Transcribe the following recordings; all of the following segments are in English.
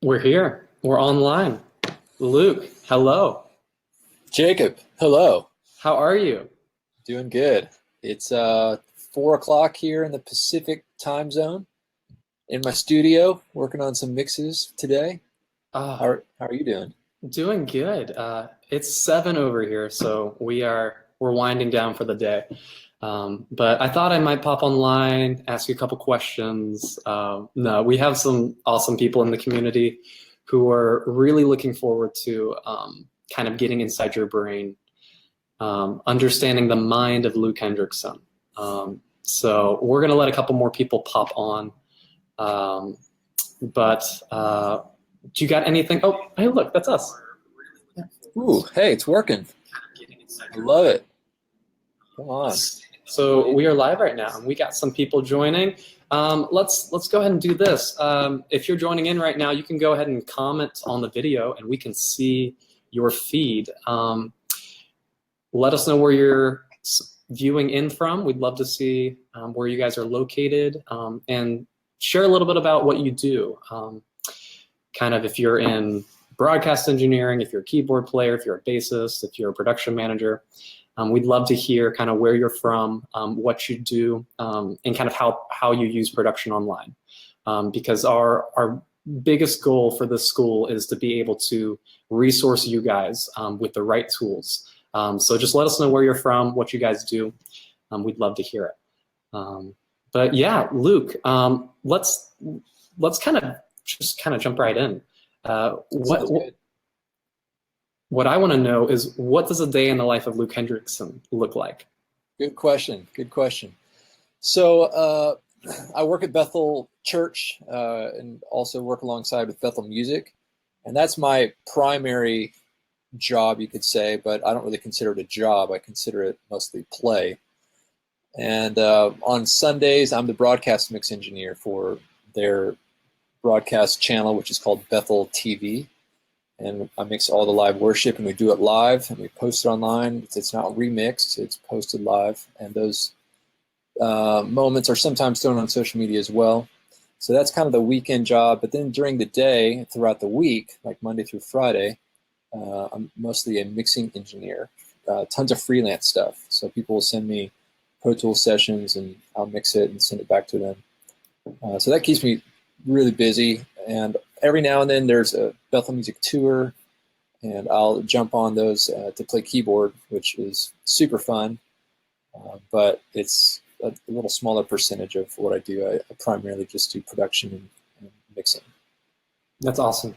We're here. We're online. Luke, hello. Jacob, hello. How are you? Doing good. It's 4 o'clock here in the Pacific time zone in my studio, working on some mixes today. Uh, How are you doing? Doing good. It's 7 over here, so we're winding down for the day. But I thought I might pop online, ask you a couple questions. No, we have some awesome people in the community who are really looking forward to kind of getting inside your brain, understanding the mind of Luke Hendrickson. So we're going to let a couple more people pop on. Um, but do you got anything? Oh, hey, look, that's us. Ooh, hey, it's working. I love it. Come on. So we are live right now, and we got some people joining. Let's go ahead and do this. If you're joining in right now, you can go ahead and comment on the video, and we can see your feed. Let us know where you're viewing in from. We'd love to see where you guys are located, and share a little bit about what you do. Kind of if you're in broadcast engineering, if you're a keyboard player, if you're a bassist, if you're a production manager. We'd love to hear kind of where you're from, what you do, and kind of how you use production online. Because our biggest goal for this school is to be able to resource you guys with the right tools. So just let us know where you're from, what you guys do. We'd love to hear it. But yeah, Luke, let's kind of jump right in. What I want to know is, what does a day in the life of Luke Hendrickson look like? Good question. Good question. So I work at Bethel Church and also work alongside with Bethel Music. And that's my primary job, you could say, but I don't really consider it a job. I consider it mostly play. And on Sundays, I'm the broadcast mix engineer for their broadcast channel, which is called Bethel TV. And I mix all the live worship, and we do it live, and we post it online. It's not remixed, it's posted live. And those moments are sometimes thrown on social media as well. So that's kind of the weekend job. But then during the day, throughout the week, like Monday through Friday, I'm mostly a mixing engineer. Tons of freelance stuff. So people will send me Pro Tools sessions, and I'll mix it and send it back to them. So that keeps me really busy. And every now and then there's a Bethel Music tour, and I'll jump on those to play keyboard, which is super fun. But it's a little smaller percentage of what I do. I primarily just do production and mixing. That's awesome.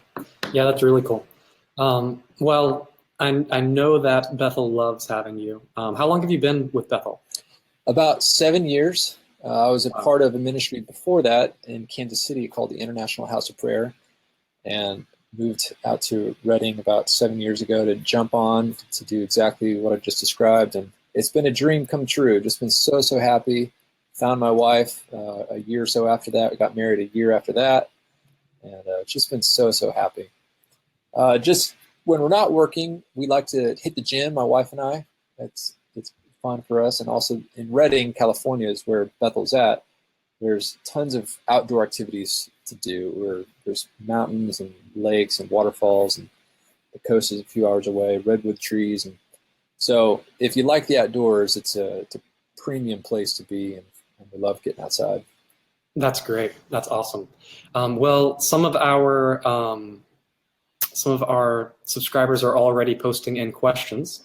Yeah, that's really cool. Well, I know that Bethel loves having you. How long have you been with Bethel? About 7 years. I was a part of a ministry before that in Kansas City called the International House of Prayer, and moved out to Reading about 7 years ago to jump on to do exactly what I just described. And it's been a dream come true. Just been so happy. Found my wife a year or so after that. We got married a year after that, and just been so happy. Just when we're not working, we like to hit the gym, my wife and I. It's fun for us. And also in Redding, California is where Bethel's at. There's tons of outdoor activities to do, where there's mountains and lakes and waterfalls, and the coast is a few hours away, redwood trees. And so if you like the outdoors, it's a premium place to be, and we love getting outside. That's great. That's awesome. Well, some of our subscribers are already posting in questions.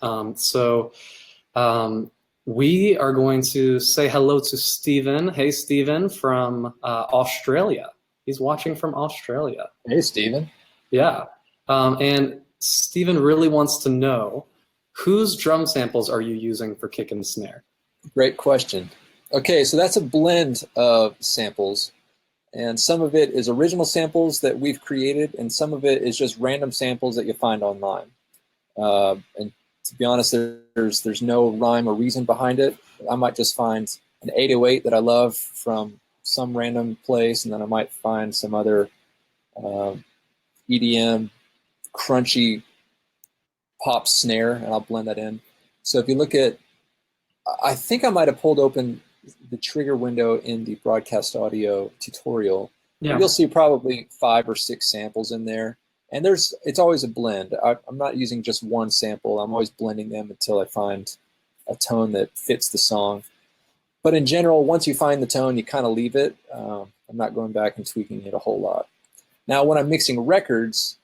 We are going to say hello to Stephen. Hey, Stephen from Australia. He's watching from Australia. Hey, Stephen. Yeah. And Stephen really wants to know, whose drum samples are you using for kick and snare? Great question. Okay, so that's a blend of samples. And some of it is original samples that we've created, and some of it is just random samples that you find online. And to be honest, there's no rhyme or reason behind it. I might just find an 808 that I love from some random place, and then I might find some other EDM crunchy pop snare, and I'll blend that in. So if you look at, I think I might have pulled open the trigger window in the broadcast audio tutorial, Yeah. You'll see probably 5 or 6 samples in there. And it's always a blend. I'm not using just one sample. I'm always blending them until I find a tone that fits the song. But in general, once you find the tone, you kind of leave it. I'm not going back and tweaking it a whole lot. Now, when I'm mixing records,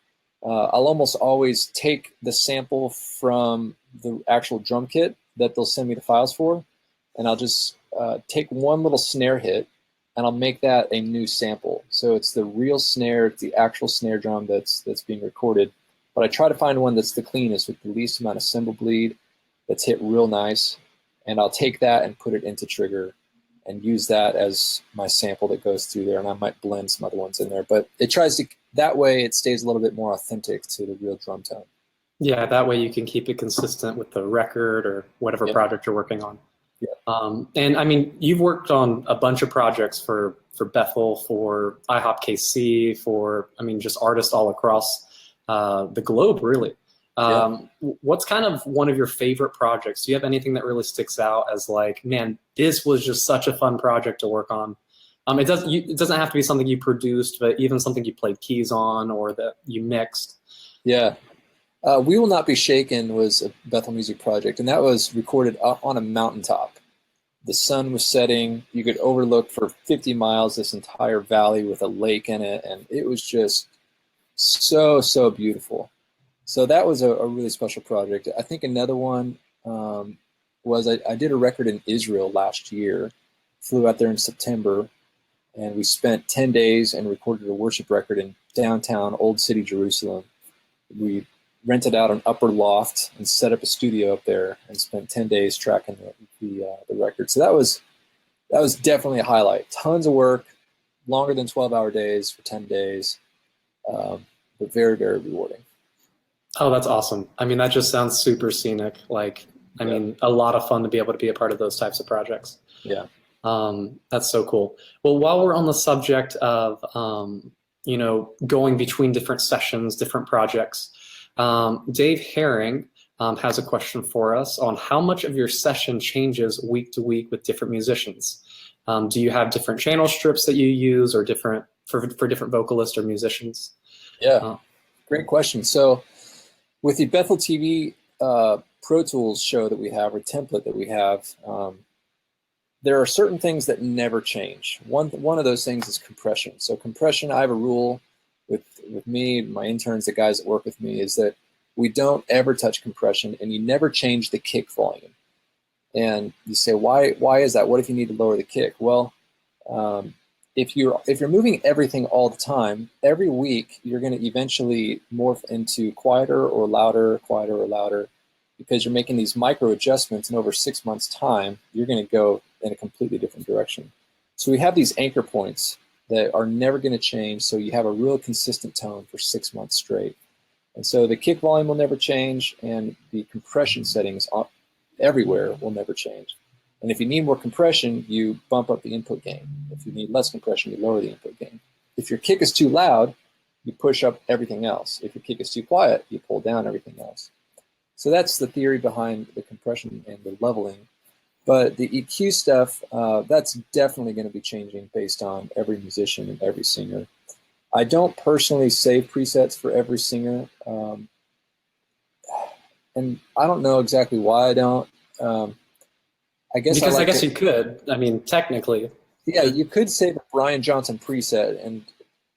I'll almost always take the sample from the actual drum kit that they'll send me the files for, and I'll just take one little snare hit, and I'll make that a new sample. So it's the real snare, it's the actual snare drum that's being recorded. But I try to find one that's the cleanest with the least amount of cymbal bleed, that's hit real nice, and I'll take that and put it into Trigger and use that as my sample that goes through there, and I might blend some other ones in there. But it tries to, that way it stays a little bit more authentic to the real drum tone. Yeah, that way you can keep it consistent with the record or whatever project you're working on. Yeah. And I mean, you've worked on a bunch of projects for Bethel, for IHOP KC, for, I mean, just artists all across the globe, really. What's kind of one of your favorite projects? Do you have anything that really sticks out as like, man, this was just such a fun project to work on? It doesn't have to be something you produced, but even something you played keys on or that you mixed. Yeah. We Will Not Be Shaken was a Bethel Music project, and that was recorded up on a mountaintop. The sun was setting. You could overlook for 50 miles this entire valley with a lake in it, and it was just so beautiful. So that was a really special project. I think another one was I did a record in Israel last year. Flew out there in September, and we spent 10 days and recorded a worship record in downtown Old City, Jerusalem. We rented out an upper loft and set up a studio up there and spent 10 days tracking the record. So that was definitely a highlight. Tons of work, longer than 12-hour days for 10 days, but very rewarding. Oh, that's awesome. I mean, that just sounds super scenic. Like, I mean, a lot of fun to be able to be a part of those types of projects. Yeah. That's so cool. Well, while we're on the subject of, you know, going between different sessions, different projects, Dave Herring has a question for us on how much of your session changes week to week with different musicians. Do you have different channel strips that you use or different for different vocalists or musicians? Yeah, great question. So with the Bethel TV Pro Tools show that we have, or template that we have, there are certain things that never change. One of those things is compression. So compression, I have a rule with me, my interns, the guys that work with me, is that we don't ever touch compression, and you never change the kick volume. And you say, why is that? What if you need to lower the kick? Well, if you're moving everything all the time, every week you're going to eventually morph into quieter or louder, because you're making these micro adjustments, and over 6 months' time, you're going to go in a completely different direction. So we have these anchor points that are never going to change, so you have a real consistent tone for 6 months straight. And so the kick volume will never change, and the compression settings everywhere will never change. And if you need more compression, you bump up the input gain. If you need less compression, you lower the input gain. If your kick is too loud, you push up everything else. If your kick is too quiet, you pull down everything else. So that's the theory behind the compression and the leveling. But the EQ stuff, that's definitely going to be changing based on every musician and every singer. I don't personally save presets for every singer. And I don't know exactly why I don't. I guess I guess you could. I mean, technically. Yeah, you could save a Brian Johnson preset, and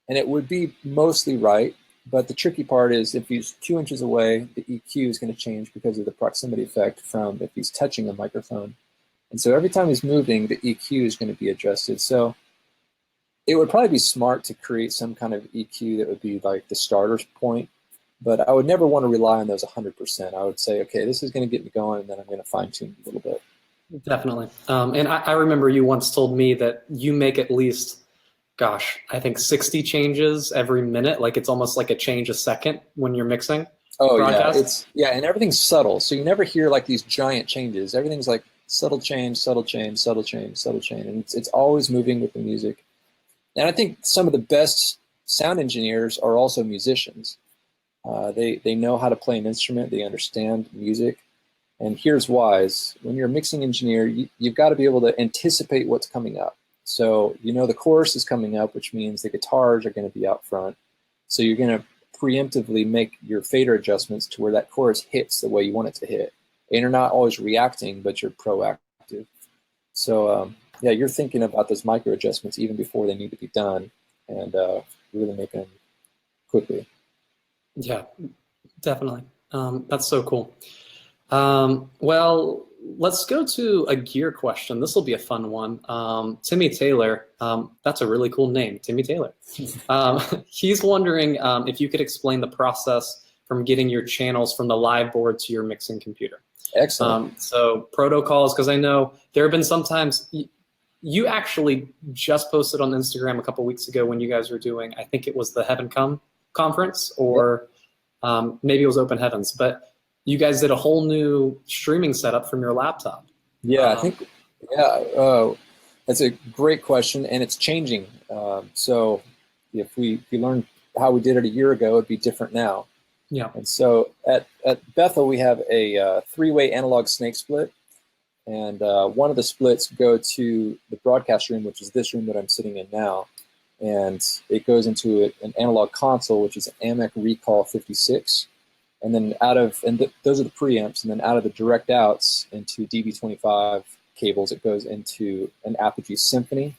it would be mostly right. But the tricky part is if he's 2 inches away, the EQ is going to change because of the proximity effect from if he's touching the microphone. And so every time he's moving, the EQ is going to be adjusted. So it would probably be smart to create some kind of EQ that would be like the starter point. But I would never want to rely on those 100%. I would say, okay, this is going to get me going, and then I'm going to fine tune a little bit. Definitely. And I remember you once told me that you make at least, gosh, I think 60 changes every minute. Like it's almost like a change a second when you're mixing. Oh, broadcast. and everything's subtle. So you never hear like these giant changes. Everything's like subtle change, subtle change, subtle change, subtle change. And it's always moving with the music. And I think some of the best sound engineers are also musicians. They know how to play an instrument. They understand music. And here's why: is when you're a mixing engineer, you've got to be able to anticipate what's coming up. So the chorus is coming up, which means the guitars are going to be out front. So you're going to preemptively make your fader adjustments to where that chorus hits the way you want it to hit. And you're not always reacting, but you're proactive. So yeah, you're thinking about those micro adjustments even before they need to be done, and really making them quickly. Yeah, definitely. That's so cool. Well, let's go to a gear question. This will be a fun one. Timmy Taylor, that's a really cool name, Timmy Taylor. He's wondering if you could explain the process from getting your channels from the live board to your mixing computer. Excellent. So protocols, because I know there have been sometimes, you actually just posted on Instagram a couple weeks ago when you guys were doing, I think it was the Heaven Come conference, or maybe it was Open Heavens, but you guys did a whole new streaming setup from your laptop. Yeah, I think, that's a great question, and it's changing. So if we learned how we did it a year ago, it'd be different now. Yeah. And so at Bethel, we have a three-way analog snake split, and one of the splits go to the broadcast room, which is this room that I'm sitting in now, and it goes into an analog console, which is an AMEC Recall 56. And then those are the preamps, and then out of the direct outs into DB25 cables, it goes into an Apogee Symphony.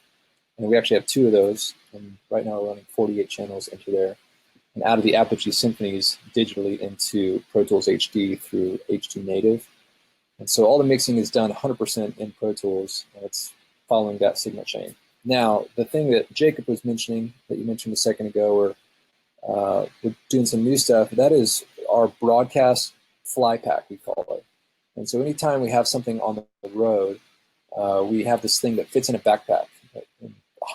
And we actually have two of those, and right now we're running 48 channels into there. And out of the Apogee Symphonies digitally into Pro Tools HD through H2 Native. And so all the mixing is done 100% in Pro Tools, and it's following that signal chain. Now, the thing that Jacob was mentioning, that you mentioned a second ago, we're doing some new stuff, that is our broadcast fly pack, we call it. And so anytime we have something on the road, we have this thing that fits in a backpack.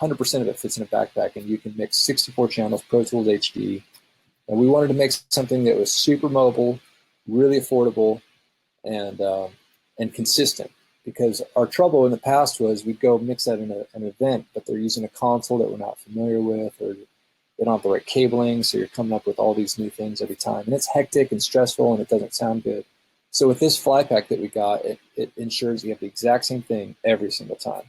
100% of it fits in a backpack, and you can mix 64 channels Pro Tools HD. And we wanted to make something that was super mobile, really affordable, and consistent. Because our trouble in the past was we'd go mix that in an event, but they're using a console that we're not familiar with, or they don't have the right cabling, so you're coming up with all these new things every time. And it's hectic and stressful, and it doesn't sound good. So with this fly pack that we got, it ensures you have the exact same thing every single time.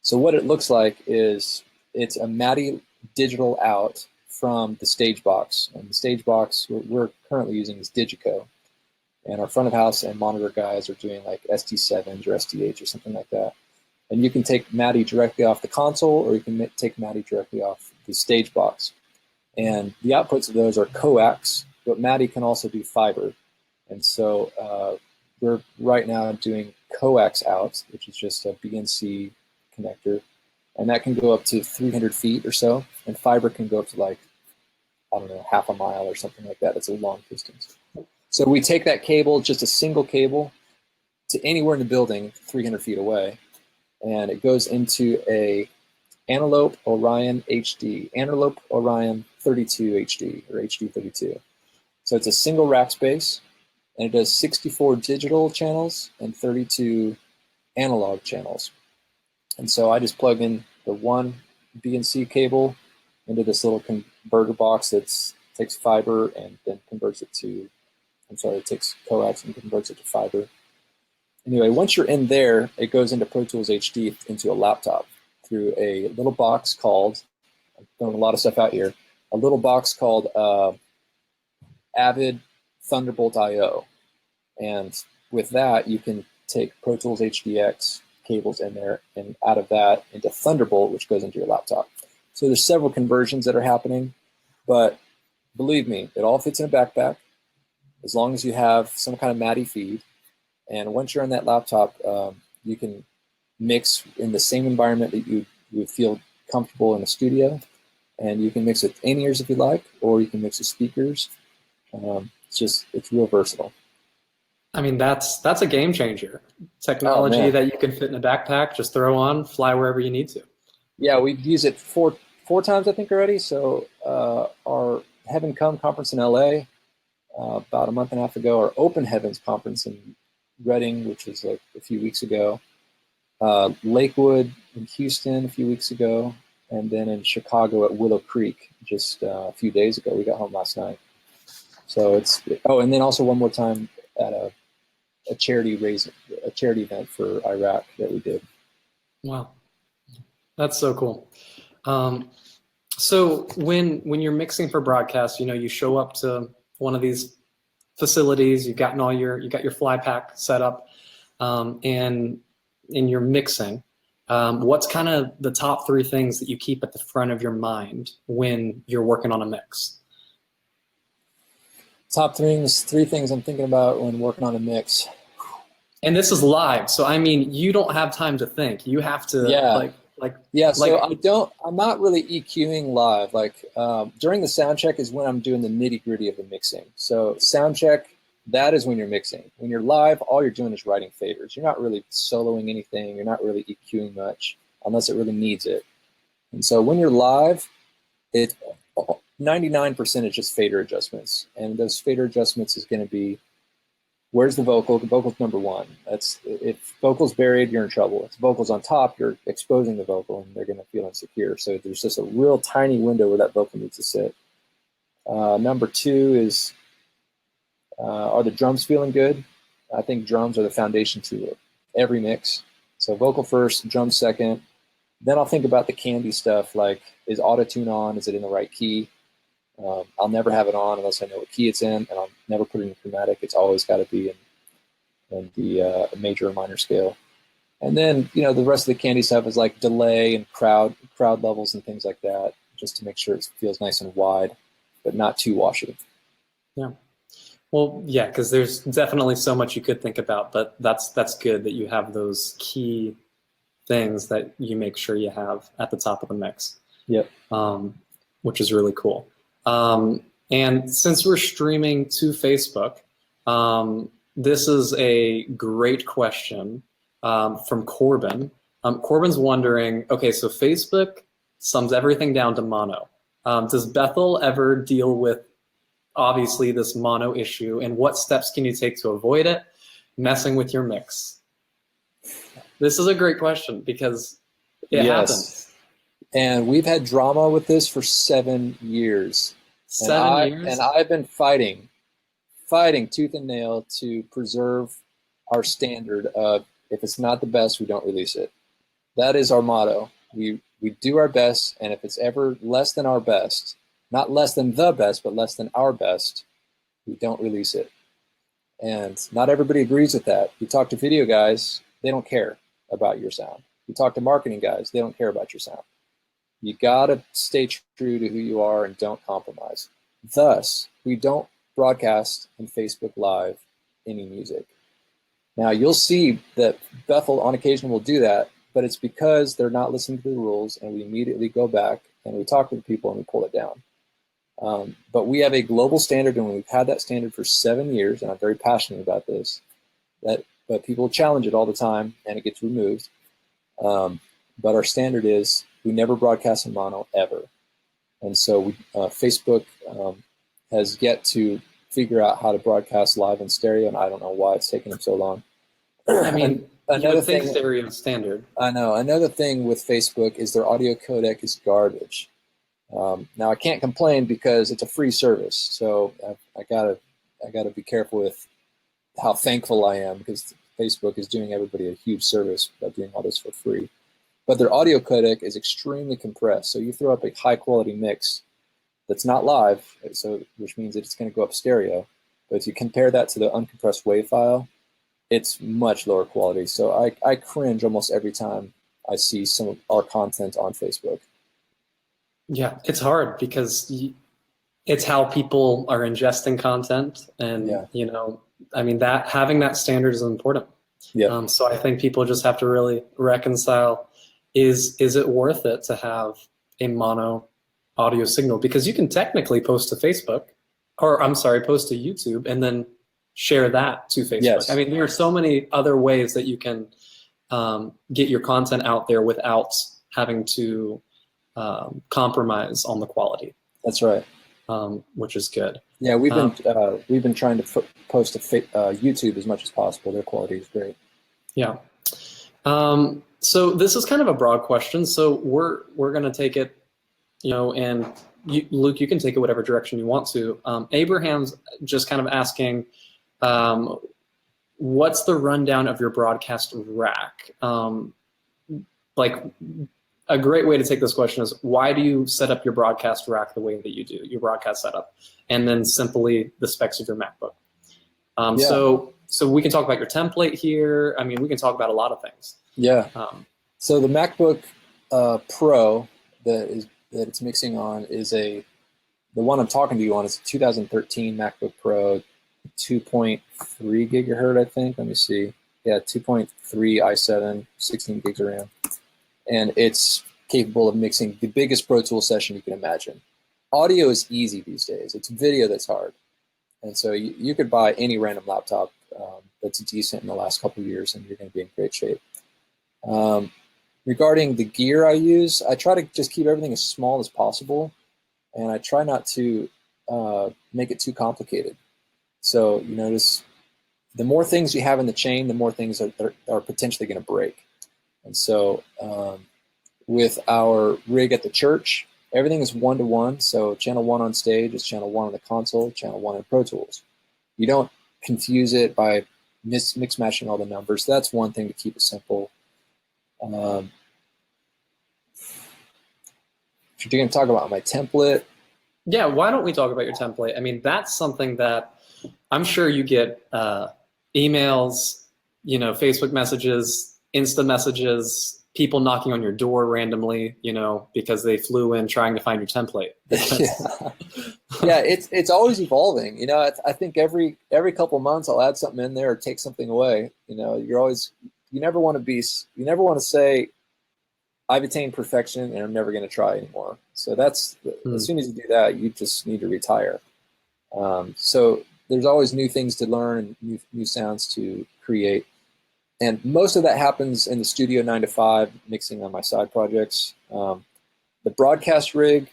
So what it looks like is it's a MADI digital out from the stage box. And the stage box we're currently using is Digico. And our front of house and monitor guys are doing like ST7s or ST8s or something like that. And you can take MADI directly off the console, or you can take MADI directly off the stage box. And the outputs of those are coax, but MADI can also do fiber. And so we're right now doing coax out, which is just a BNC connector. And that can go up to 300 feet or so. And fiber can go up to like, I don't know, half a mile or something like that. It's a long distance. So we take that cable, just a single cable, to anywhere in the building 300 feet away. And it goes into a Antelope Orion HD, Antelope Orion 32 HD, or HD 32. So it's a single rack space, and it does 64 digital channels and 32 analog channels. And so I just plug in the one BNC cable into this little converter box that takes fiber and then converts it to, it takes coax and converts it to fiber. Anyway, once you're in there, it goes into Pro Tools HD into a laptop through a little box called, I'm throwing a lot of stuff out here, a little box called Avid Thunderbolt IO. And with that, you can take Pro Tools HDX cables in there, and out of that into Thunderbolt, which goes into your laptop. So there's several conversions that are happening, but believe me, it all fits in a backpack as long as you have some kind of MADI feed. And once you're on that laptop, you can mix in the same environment that you would feel comfortable in a studio, and you can mix with in-ears if you like, or you can mix with speakers. It's real versatile. I mean, that's a game changer. Technology that you can fit in a backpack, just throw on, fly wherever you need to. Yeah, we've used it four times, I think, already. So our Heaven Come conference in LA about a month and a half ago, our Open Heavens conference in Reading, which was like a few weeks ago, Lakewood in Houston a few weeks ago, and then in Chicago at Willow Creek just a few days ago. We got home last night. So and then also one more time at a charity event for Iraq that we did. Wow. That's so cool. So when you're mixing for broadcast, you show up to one of these facilities, you got your fly pack set up, and you're mixing. What's kind of the top three things that you keep at the front of your mind when you're working on a mix? Top three things I'm thinking about when working on a mix. And this is live, so I mean, you don't have time to think. You have to I'm not really EQing live. Like during the sound check is when I'm doing the nitty gritty of the mixing. So sound check, that is when you're mixing. When you're live, all you're doing is writing faders. You're not really soloing anything. You're not really EQing much unless it really needs it. And so when you're live, 99% is just fader adjustments. And those fader adjustments is going to be, where's the vocal? The vocal's number one. If vocal's buried, you're in trouble. If the vocal's on top, you're exposing the vocal and they're going to feel insecure. So there's just a real tiny window where that vocal needs to sit. Number two is, are the drums feeling good? I think drums are the foundation to every mix. So vocal first, drums second. Then I'll think about the candy stuff, like is auto-tune on? Is it in the right key? I'll never have it on unless I know what key it's in, and I'll never put it in chromatic. It's always got to be in the major or minor scale. And then, the rest of the candy stuff is like delay and crowd levels and things like that, just to make sure it feels nice and wide, but not too washy. Yeah. Well, yeah, because there's definitely so much you could think about, but that's good that you have those key things that you make sure you have at the top of the mix. Yep. Which is really cool. And since we're streaming to Facebook, this is a great question from Corbin. Corbin's wondering, okay, so Facebook sums everything down to mono. Does Bethel ever deal with, obviously, this mono issue, and what steps can you take to avoid it, messing with your mix? This is a great question because it happens. And we've had drama with this for 7 years. 7 years? And I've been fighting tooth and nail to preserve our standard of, if it's not the best, we don't release it. That is our motto. We do our best, and if it's ever less than our best, not less than the best, but less than our best, we don't release it. And not everybody agrees with that. You talk to video guys, they don't care about your sound. You talk to marketing guys, they don't care about your sound. You gotta stay true to who you are and don't compromise. Thus, we don't broadcast in Facebook Live any music. Now, you'll see that Bethel on occasion will do that, but it's because they're not listening to the rules, and we immediately go back and we talk to the people and we pull it down. But we have a global standard, and we've had that standard for 7 years, and I'm very passionate about this, but people challenge it all the time, and it gets removed. But our standard is we never broadcast in mono, ever. And so Facebook has yet to figure out how to broadcast live in stereo, and I don't know why it's taking them so long. I mean, another thing, stereo standard. I know. Another thing with Facebook is their audio codec is garbage. Now I can't complain because it's a free service, so I gotta be careful with how thankful I am, because Facebook is doing everybody a huge service by doing all this for free. But their audio codec is extremely compressed, so you throw up a high quality mix that's not live, which means that it's going to go up stereo. But if you compare that to the uncompressed WAV file, it's much lower quality. So I cringe almost every time I see some of our content on Facebook. Yeah, it's hard because it's how people are ingesting content, and I mean, that having that standard is important. Yeah. So I think people just have to really reconcile: is it worth it to have a mono audio signal? Because you can technically post to Facebook, or I'm sorry, post to YouTube, and then share that to Facebook. Yes. I mean, there are so many other ways that you can get your content out there without having to compromise on the quality. That's right. Which is good. Yeah, we've been trying to post to YouTube as much as possible. Their quality is great. Yeah. So this is kind of a broad question. So we're going to take it, and Luke, you can take it whatever direction you want to. Abraham's just kind of asking, what's the rundown of your broadcast rack? Like, a great way to take this question is, why do you set up your broadcast rack the way that you do, your broadcast setup, and then simply the specs of your MacBook? So we can talk about your template here. I mean, we can talk about a lot of things. Yeah. So the MacBook Pro that it's mixing on is the one I'm talking to you on is a 2013 MacBook Pro, 2.3 gigahertz, I think. Let me see. Yeah, 2.3 i7, 16 gigs of RAM. And it's capable of mixing the biggest Pro Tools session you can imagine. Audio is easy these days. It's video that's hard. And so you could buy any random laptop that's decent in the last couple of years, and you're going to be in great shape. Regarding the gear I use, I try to just keep everything as small as possible, and I try not to make it too complicated. So you notice the more things you have in the chain, the more things are potentially going to break. And so with our rig at the church, everything is one-to-one. So channel 1 on stage is channel 1 on the console, channel 1 in Pro Tools. You don't confuse it by mix-matching all the numbers. That's one thing to keep it simple. If you're going to talk about my template. Yeah, why don't we talk about your template? I mean, that's something that I'm sure you get emails, Facebook messages, Insta messages, people knocking on your door randomly, because they flew in trying to find your template. Yeah, it's always evolving. I think every couple months I'll add something in there or take something away. You never want to say I've attained perfection and I'm never going to try anymore. So as soon as you do that, you just need to retire. So there's always new things to learn and new sounds to create. And most of that happens in the studio 9 to 5, mixing on my side projects. The broadcast rig,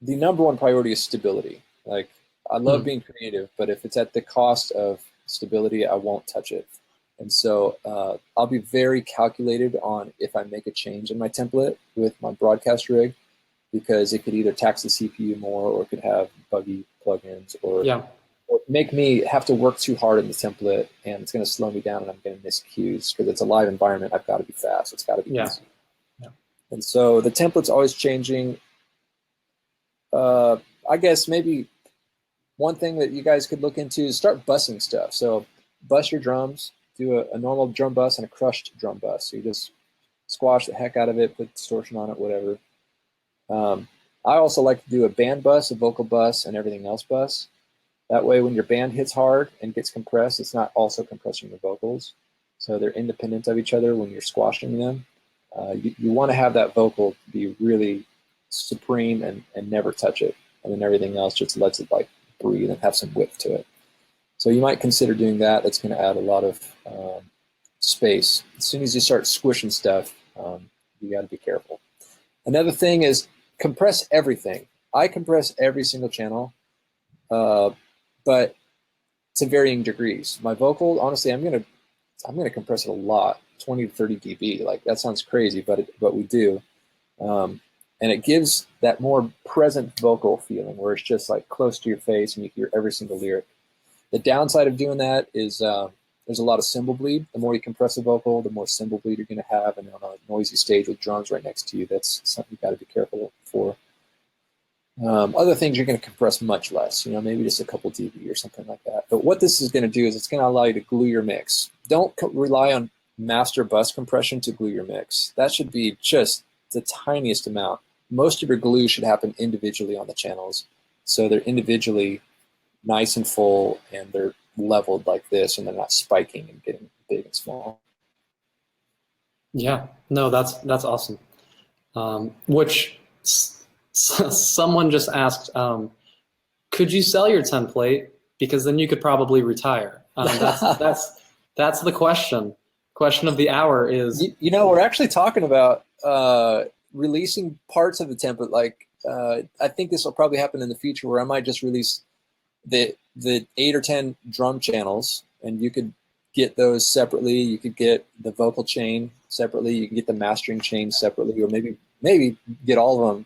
the number one priority is stability. Like, I love being creative, but if it's at the cost of stability, I won't touch it. And so I'll be very calculated on if I make a change in my template with my broadcast rig, because it could either tax the CPU more, or it could have buggy plugins, or make me have to work too hard in the template, and it's going to slow me down, and I'm going to miss cues because it's a live environment. I've got to be fast. It's got to be easy. Yeah. And so the template's always changing. I guess maybe one thing that you guys could look into is start bussing stuff. So bus your drums, do a normal drum bus and a crushed drum bus. So you just squash the heck out of it, put distortion on it, whatever. I also like to do a band bus, a vocal bus, and everything else bus. That way, when your band hits hard and gets compressed, it's not also compressing the vocals. So they're independent of each other when you're squashing them. You want to have that vocal be really supreme and never touch it. And then everything else just lets it like breathe and have some width to it. So you might consider doing that. That's going to add a lot of space. As soon as you start squishing stuff, you got to be careful. Another thing is compress everything. I compress every single channel. But to varying degrees. My vocal, honestly, I'm gonna compress it a lot, 20 to 30 dB. Like, that sounds crazy, but we do, and it gives that more present vocal feeling where it's just like close to your face and you hear every single lyric. The downside of doing that is there's a lot of cymbal bleed. The more you compress a vocal, the more cymbal bleed you're gonna have, and on a noisy stage with drums right next to you, that's something you got to be careful for. Other things you're going to compress much less, maybe just a couple dB or something like that. But what this is going to do is it's going to allow you to glue your mix. Don't rely on master bus compression to glue your mix. That should be just the tiniest amount. Most of your glue should happen individually on the channels. So they're individually nice and full, and they're leveled like this, and they're not spiking and getting big and small. Yeah, no, that's awesome. Someone just asked, could you sell your template? Because then you could probably retire. That's the question. Question of the hour is... we're actually talking about releasing parts of the template. Like, I think this will probably happen in the future, where I might just release the 8 or 10 drum channels, and you could get those separately. You could get the vocal chain separately. You can get the mastering chain separately, or maybe get all of them.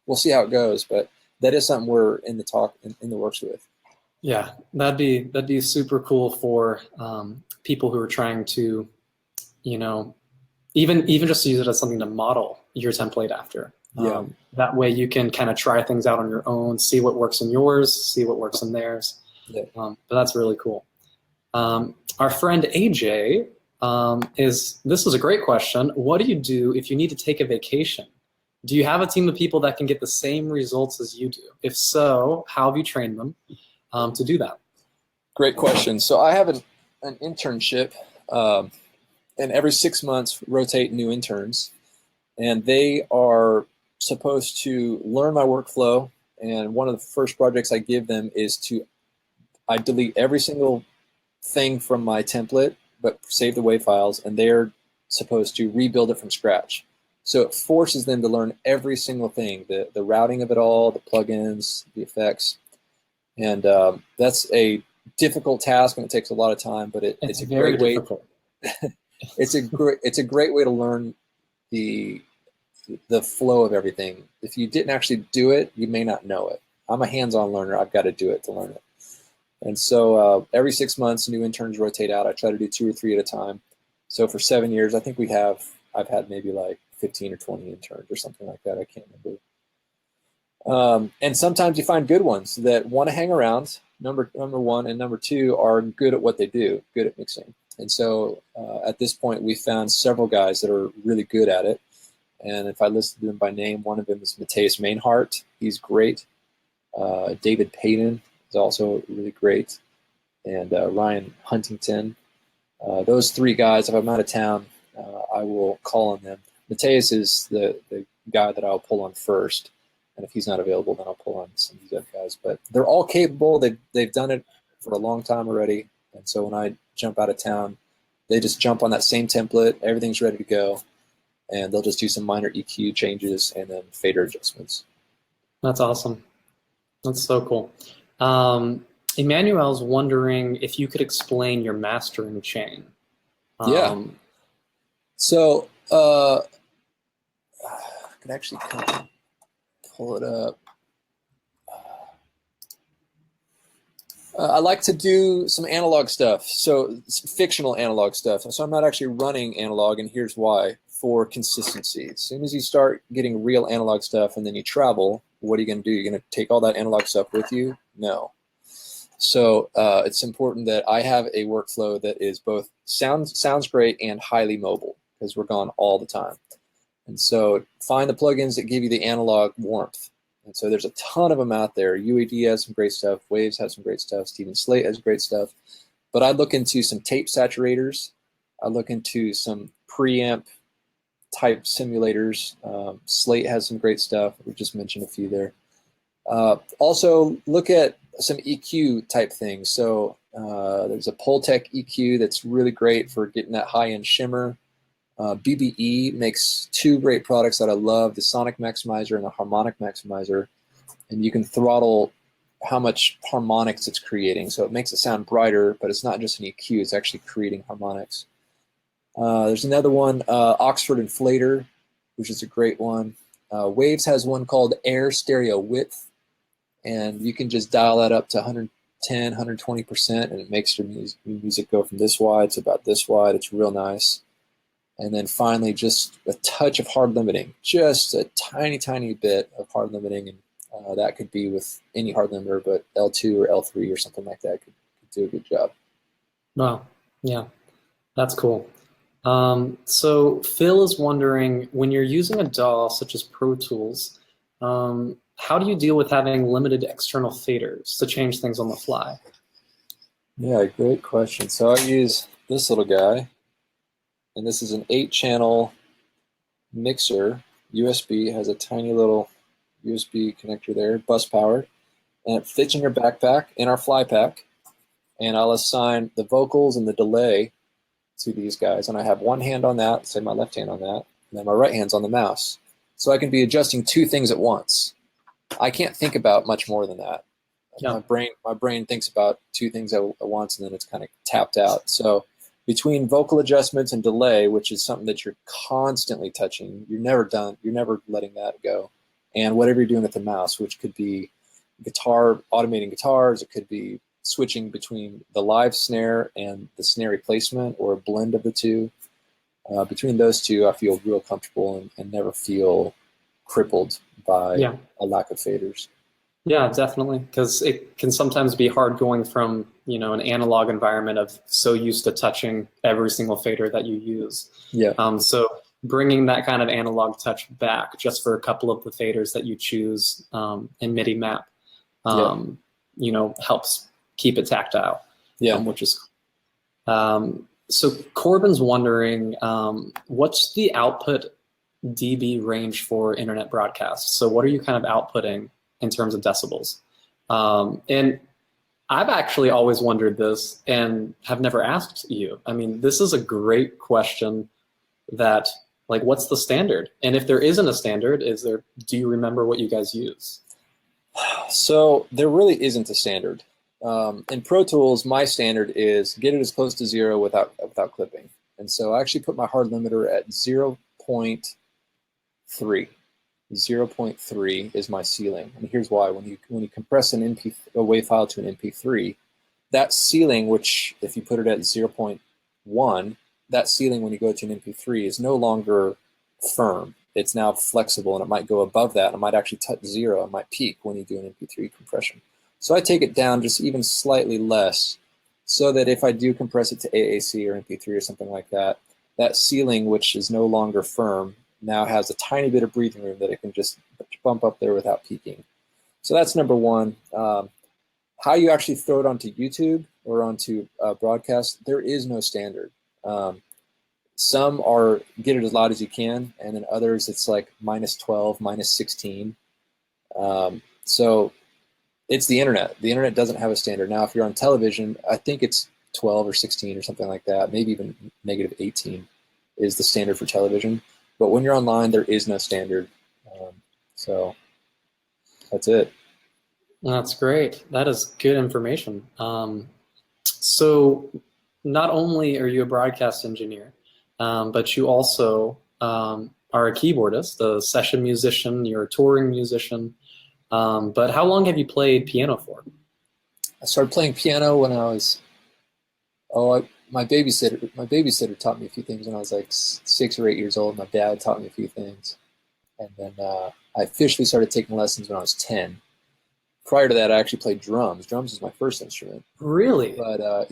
We'll see how it goes, but that is something we're in the works with. Yeah, that'd be super cool for people who are trying to, even just use it as something to model your template after. Yeah. That way you can kind of try things out on your own, see what works in yours, see what works in theirs. Yeah. But that's really cool. Our friend AJ this is a great question. What do you do if you need to take a vacation? Do you have a team of people that can get the same results as you do? If so, how have you trained them to do that? Great question. So I have an internship, and every 6 months rotate new interns, and they are supposed to learn my workflow. And one of the first projects I give them is I delete every single thing from my template, but save the WAV files, and they're supposed to rebuild it from scratch. So it forces them to learn every single thing, the routing of it all, the plugins, the effects. And that's a difficult task, and it takes a lot of time, but it's a very great way. difficult. It's a great way to learn the flow of everything. If you didn't actually do it, you may not know it. I'm a hands-on learner. I've got to do it to learn it. And so every 6 months, new interns rotate out. I try to do 2 or 3 at a time. So for 7 years, I think I've had maybe like 15 or 20 interns or something like that. I can't remember. And sometimes you find good ones that want to hang around, number one, and number two are good at what they do, good at mixing. And so at this point, we found several guys that are really good at it. And if I listed them by name, one of them is Matthias Mainhart. He's great. David Payton is also really great. And Ryan Huntington. Those 3 guys, if I'm out of town, I will call on them. Matthias is the guy that I'll pull on first. And if he's not available, then I'll pull on some of these other guys. But they're all capable. They've done it for a long time already. And so when I jump out of town, they just jump on that same template. Everything's ready to go. And they'll just do some minor EQ changes and then fader adjustments. That's awesome. That's so cool. Emmanuel's wondering if you could explain your mastering chain. Yeah. So I can actually pull it up. I like to do some analog stuff, so some fictional analog stuff. So I'm not actually running analog, and here's why. For consistency. As soon as you start getting real analog stuff and then you travel, what are you going to do? You're going to take all that analog stuff with you? No. So it's important that I have a workflow that is both sounds great and highly mobile, because we're gone all the time. And so find the plugins that give you the analog warmth. And so there's a ton of them out there. UAD has some great stuff. Waves has some great stuff. Steven Slate has great stuff. But I look into some tape saturators. I look into some preamp type simulators. Slate has some great stuff. We just mentioned a few there. Also look at some EQ type things. So there's a Pultec EQ that's really great for getting that high-end shimmer. BBE makes 2 great products that I love, the Sonic Maximizer and the Harmonic Maximizer. And you can throttle how much harmonics it's creating. So it makes it sound brighter, but it's not just an EQ, it's actually creating harmonics. There's another one, Oxford Inflator, which is a great one. Waves has one called Air Stereo Width, and you can just dial that up to 110, 120%, and it makes your music go from this wide to about this wide. It's real nice. And then finally, just a touch of hard limiting, just a tiny, tiny bit of hard limiting, and that could be with any hard limiter, but L2 or L3 or something like that could do a good job. Wow, yeah, that's cool. So Phil is wondering, when you're using a DAW such as Pro Tools, how do you deal with having limited external faders to change things on the fly? Yeah, great question. So I use this little guy, and this is an 8-channel mixer, USB, has a tiny little USB connector there, bus powered, and it fits in your backpack, in our fly pack, and I'll assign the vocals and the delay to these guys, and I have one hand on that, say my left hand on that, and then my right hand's on the mouse. So I can be adjusting 2 things at once. I can't think about much more than that. Yeah. My brain thinks about 2 things at once, and then it's kind of tapped out. So between vocal adjustments and delay, which is something that you're constantly touching, you're never done, you're never letting that go, and whatever you're doing with the mouse, which could be guitar, automating guitars, it could be switching between the live snare and the snare replacement, or a blend of the 2. Between those two, I feel real comfortable and never feel crippled by Yeah. a lack of faders. Yeah, definitely. Because it can sometimes be hard going from, an analog environment of so used to touching every single fader that you use. Yeah. So bringing that kind of analog touch back just for a couple of the faders that you choose in MIDI map, helps keep it tactile, Yeah. which is so Corbin's wondering, what's the output dB range for internet broadcasts? So what are you kind of outputting in terms of decibels? And I've actually always wondered this and have never asked you. I mean, this is a great question that, like, what's the standard? And if there isn't a standard, do you remember what you guys use? So there really isn't a standard. In Pro Tools, my standard is get it as close to 0 without clipping. And so I actually put my hard limiter at 0.3. 0.3 is my ceiling. And here's why. When you compress a WAV file to an MP3, that ceiling, which if you put it at 0.1, that ceiling when you go to an MP3 is no longer firm. It's now flexible, and it might go above that. It might actually touch 0. It might peak when you do an MP3 compression. So I take it down just even slightly less so that if I do compress it to AAC or MP3 or something like that, that ceiling, which is no longer firm, now has a tiny bit of breathing room that it can just bump up there without peaking. So that's number one. How you actually throw it onto YouTube or onto broadcast, there is no standard. Some are get it as loud as you can, and then others it's like -12, -16. So it's the internet. The internet doesn't have a standard. Now, if you're on television, I think it's 12 or 16 or something like that, maybe even -18 is the standard for television. But when you're online, there is no standard. So that's it. That's great. That is good information. So not only are you a broadcast engineer, but you also are a keyboardist, a session musician, you're a touring musician. But how long have you played piano for? I started playing piano when I was, my babysitter taught me a few things when I was like 6 or 8 years old. My dad taught me a few things. And then I officially started taking lessons when I was 10. Prior to that, I actually played drums. Drums is my first instrument. Really? But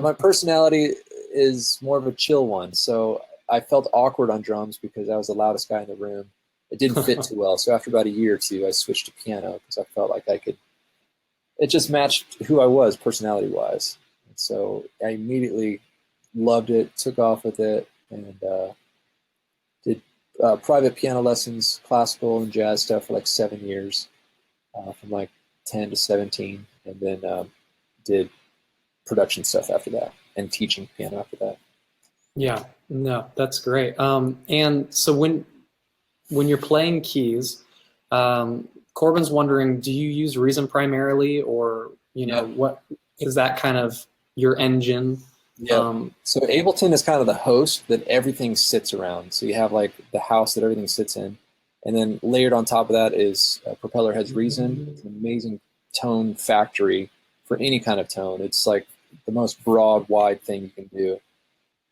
my personality is more of a chill one. So I felt awkward on drums because I was the loudest guy in the room. It didn't fit too well. So after about a year or two, I switched to piano because I felt like it just matched who I was personality-wise. And so I immediately loved it, took off with it, and did private piano lessons, classical and jazz stuff for like 7 years. From like 10 to 17, and then did production stuff after that and teaching piano after that. Yeah, no, that's great. And so when you're playing keys, Corbin's wondering, do you use Reason primarily, or what is that kind of your engine? Yeah. So Ableton is kind of the host that everything sits around. So you have like the house that everything sits in. And then layered on top of that is Propeller has Reason. It's an amazing tone factory for any kind of tone. It's like the most broad, wide thing you can do.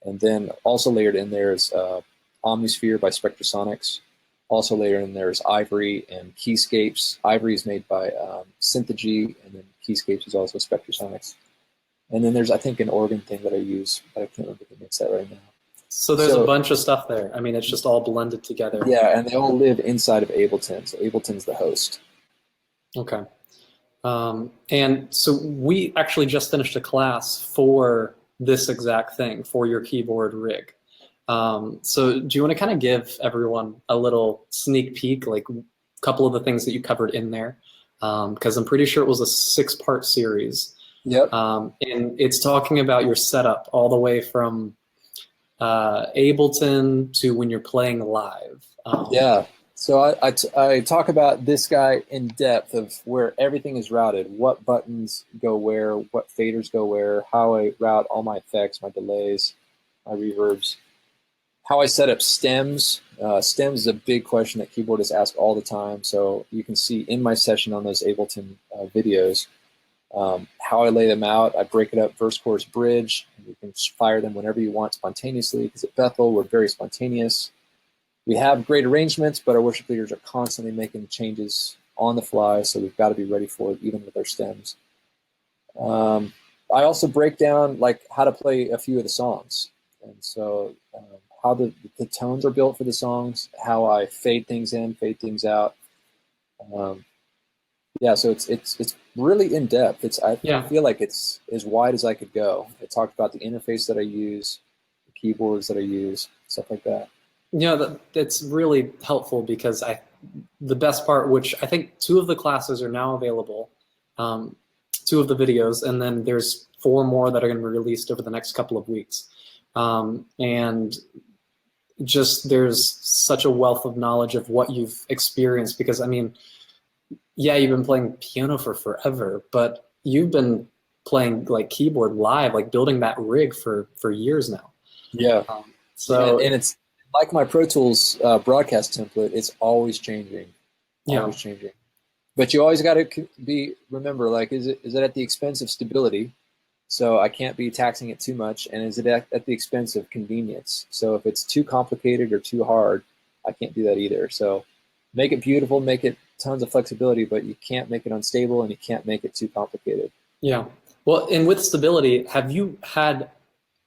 And then also layered in there is Omnisphere by Spectrasonics. Also layered in there is Ivory and Keyscapes. Ivory is made by Synthogy, and then Keyscapes is also Spectrasonics. And then there's, I think, an organ thing that I use, but I can't remember the mix that right now. So there's a bunch of stuff there. I mean, it's just all blended together. Yeah, and they all live inside of Ableton. So Ableton's the host. Okay. And so we actually just finished a class for this exact thing, for your keyboard rig. So do you want to kind of give everyone a little sneak peek, like a couple of the things that you covered in there? Because I'm pretty sure it was a 6-part series. Yep. And it's talking about your setup all the way from Ableton to when you're playing live. Yeah. So I talk about this guy in depth of where everything is routed, what buttons go where, what faders go where, how I route all my effects, my delays, my reverbs, how I set up stems. Stems is a big question that keyboardists ask all the time. So you can see in my session on those Ableton videos, how I lay them out. I break it up verse, chorus, bridge. And you can fire them whenever you want spontaneously, because at Bethel, we're very spontaneous. We have great arrangements, but our worship leaders are constantly making changes on the fly, so we've got to be ready for it, even with our stems. I also break down like how to play a few of the songs, and so how the tones are built for the songs, how I fade things in, fade things out. Yeah, so it's really in depth. I feel like it's as wide as I could go. It talked about the interface that I use, the keyboards that I use, stuff like that. That's really helpful, because the best part, which I think 2 of the classes are now available, 2 of the videos, and then there's 4 more that are going to be released over the next couple of weeks. And just there's such a wealth of knowledge of what you've experienced, because I mean, yeah, you've been playing piano for forever, but you've been playing like keyboard live, like building that rig for years now. Yeah. And it's like my Pro Tools broadcast template. It's always changing, always changing. But you always got to remember, like, is it at the expense of stability? So I can't be taxing it too much. And is it at the expense of convenience? So if it's too complicated or too hard, I can't do that either. So make it beautiful, make it tons of flexibility, but you can't make it unstable and you can't make it too complicated. Yeah. Well, and with stability, have you had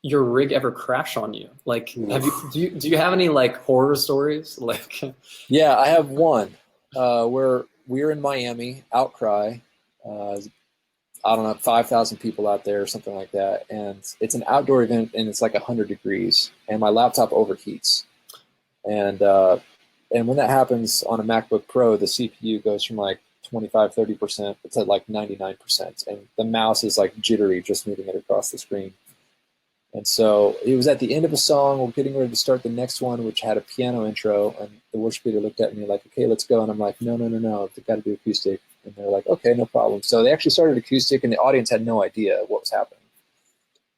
your rig ever crash on you? Like, do you have any like horror stories? Like, yeah, I have one where we were in Miami, Outcry. I don't know, 5,000 people out there or something like that. And it's an outdoor event and it's like 100 degrees and my laptop overheats. And when that happens on a MacBook Pro, the CPU goes from like 25, 30%, it's at like 99%. And the mouse is like jittery just moving it across the screen. And so it was at the end of a song, we're getting ready to start the next one, which had a piano intro, and the worship leader looked at me like, okay, let's go. And I'm like, no, they've got to do acoustic. And they're like, okay, no problem. So they actually started acoustic, and the audience had no idea what was happening.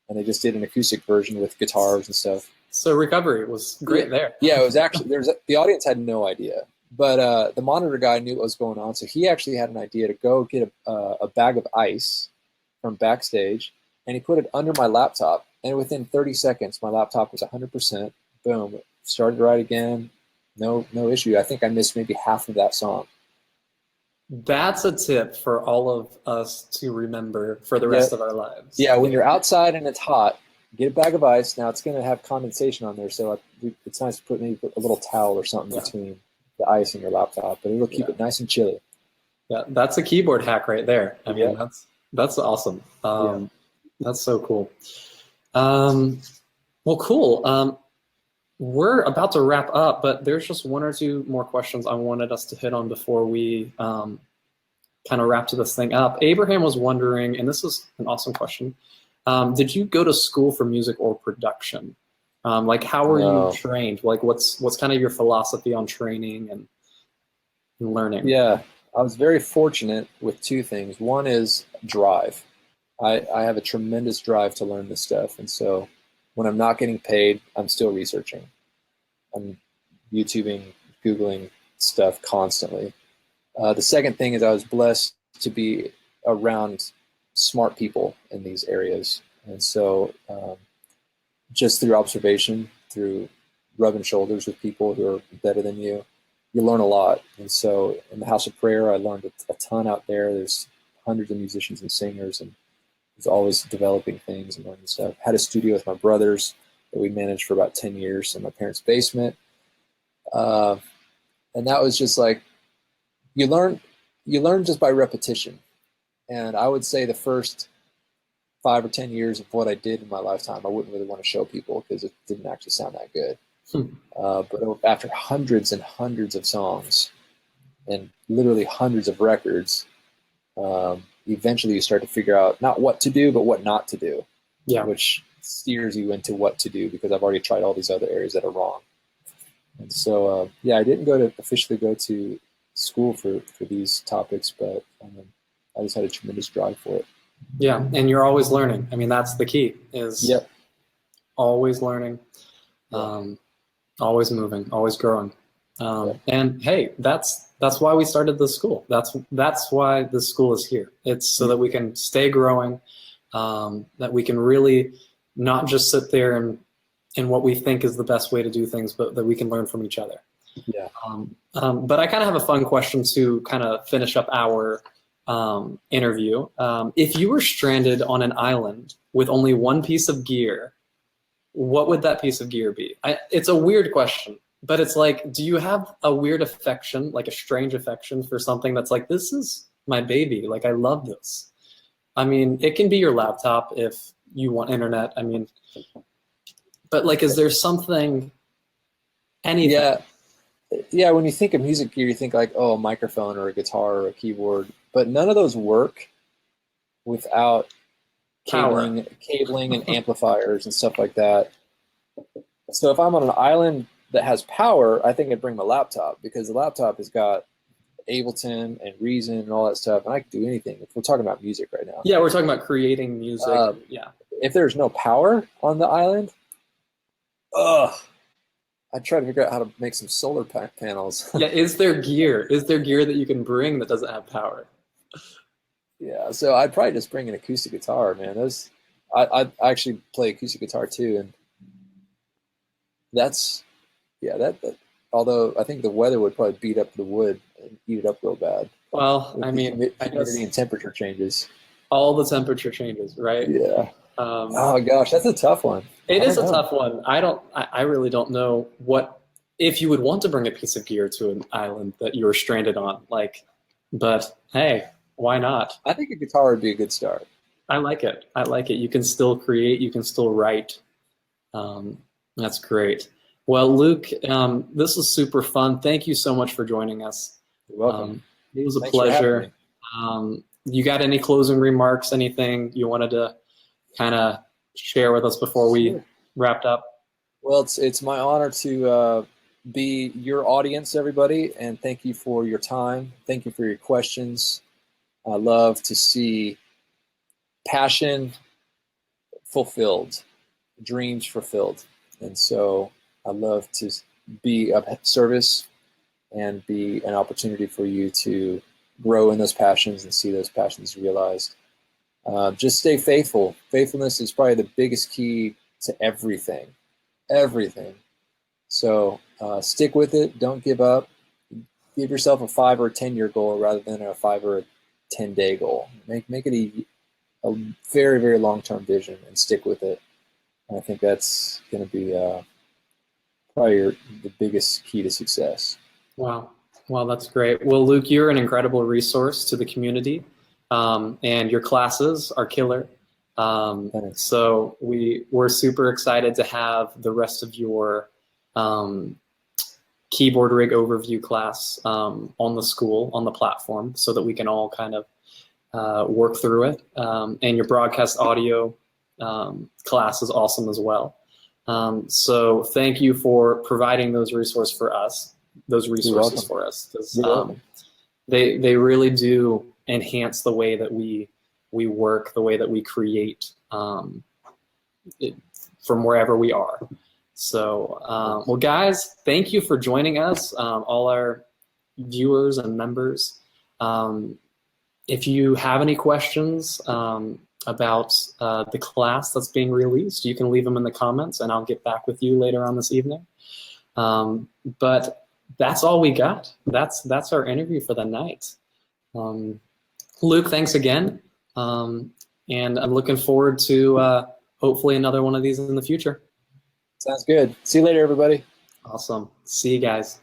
And they just did an acoustic version with guitars and stuff. So recovery was great there. Yeah, it was actually, the audience had no idea. But the monitor guy knew what was going on, so he actually had an idea to go get a bag of ice from backstage, and he put it under my laptop. And within 30 seconds, my laptop was 100%. Boom, started right again. No issue. I think I missed maybe half of that song. That's a tip for all of us to remember for the rest of our lives. Yeah, when you're outside and it's hot, get a bag of ice. Now it's going to have condensation on there, so it's nice to put maybe a little towel or something between the ice and your laptop, but it'll keep it nice and chilly. Yeah, that's a keyboard hack right there. I mean, that's awesome. That's so cool. Well, cool. We're about to wrap up, but there's just 1 or 2 more questions I wanted us to hit on before we kind of wrap this thing up. Abraham was wondering, and this is an awesome question, did you go to school for music or production? Like, how were you trained? Like, what's kind of your philosophy on training and learning? Yeah, I was very fortunate with 2 things. One is drive. I have a tremendous drive to learn this stuff, and so when I'm not getting paid, I'm still researching. I'm YouTubing, Googling stuff constantly. The second thing is I was blessed to be around smart people in these areas, and so just through observation, through rubbing shoulders with people who are better than you, you learn a lot. And so in the House of Prayer, I learned a ton out there. There's hundreds of musicians and singers, and was always developing things and learning stuff. Had a studio with my brothers that we managed for about 10 years in my parents' basement. And that was just like, you learn just by repetition. And I would say the first 5 or 10 years of what I did in my lifetime, I wouldn't really want to show people because it didn't actually sound that good. But after hundreds and hundreds of songs and literally hundreds of records, eventually you start to figure out not what to do, but what not to do, which steers you into what to do, because I've already tried all these other areas that are wrong. And so, I didn't officially go to school for these topics, but I just had a tremendous drive for it. Yeah, and you're always learning. I mean, that's the key, is always learning, always moving, always growing. And hey, that's why we started the school. That's why the school is here. It's so that we can stay growing, that we can really not just sit there and what we think is the best way to do things, but that we can learn from each other. Yeah. But I kind of have a fun question to kind of finish up our interview. If you were stranded on an island with only one piece of gear, what would that piece of gear be? It's a weird question, but it's like, do you have a weird affection, like a strange affection for something that's like, this is my baby, like I love this? I mean, it can be your laptop if you want internet. I mean, but like, is there something, anything? Yeah. Yeah, when you think of music gear, you think like, oh, a microphone or a guitar or a keyboard, but none of those work without cabling and amplifiers and stuff like that. So if I'm on an island that has power, I think I'd bring my laptop, because the laptop has got Ableton and Reason and all that stuff, and I can do anything. If we're talking about music right now. Yeah, we're talking about creating music. Yeah. If there's no power on the island, I'd try to figure out how to make some solar panels. Yeah, is there gear? Is there gear that you can bring that doesn't have power? Yeah, so I'd probably just bring an acoustic guitar, man. I actually play acoustic guitar too, and that's that. Although I think the weather would probably beat up the wood and eat it up real bad. Well, I mean, I guess humidity and temperature changes. All the temperature changes, right? Yeah. Oh gosh, that's a tough one. It is a tough one. I really don't know if you would want to bring a piece of gear to an island that you were stranded on. But hey, why not? I think a guitar would be a good start. I like it. You can still create. You can still write. That's great. Well, Luke, this was super fun. Thank you so much for joining us. You're welcome. It was a pleasure. You got any closing remarks? Anything you wanted to kind of share with us before we wrapped up? Well, it's my honor to be your audience, everybody, and thank you for your time. Thank you for your questions. I love to see passion fulfilled, dreams fulfilled, and so I love to be of service and be an opportunity for you to grow in those passions and see those passions realized. Just stay faithful. Faithfulness is probably the biggest key to everything. So stick with it. Don't give up. Give yourself a 5 or 10 year goal rather than a 5 or a 10-day goal. Make it a very, very long-term vision and stick with it. And I think that's going to be probably the biggest key to success. Wow. Well, that's great. Well, Luke, you're an incredible resource to the community. And your classes are killer. So we're super excited to have the rest of your keyboard rig overview class on the platform, so that we can all kind of work through it. And your broadcast audio class is awesome as well. So thank you for providing those resources for us. They really do enhance the way that we work, the way that we create from wherever we are. So, well, guys, thank you for joining us, all our viewers and members. If you have any questions about the class that's being released, you can leave them in the comments, and I'll get back with you later on this evening. But that's all we got. That's our interview for the night. Luke, thanks again. And I'm looking forward to hopefully another one of these in the future. Sounds good. See you later, everybody. Awesome. See you guys.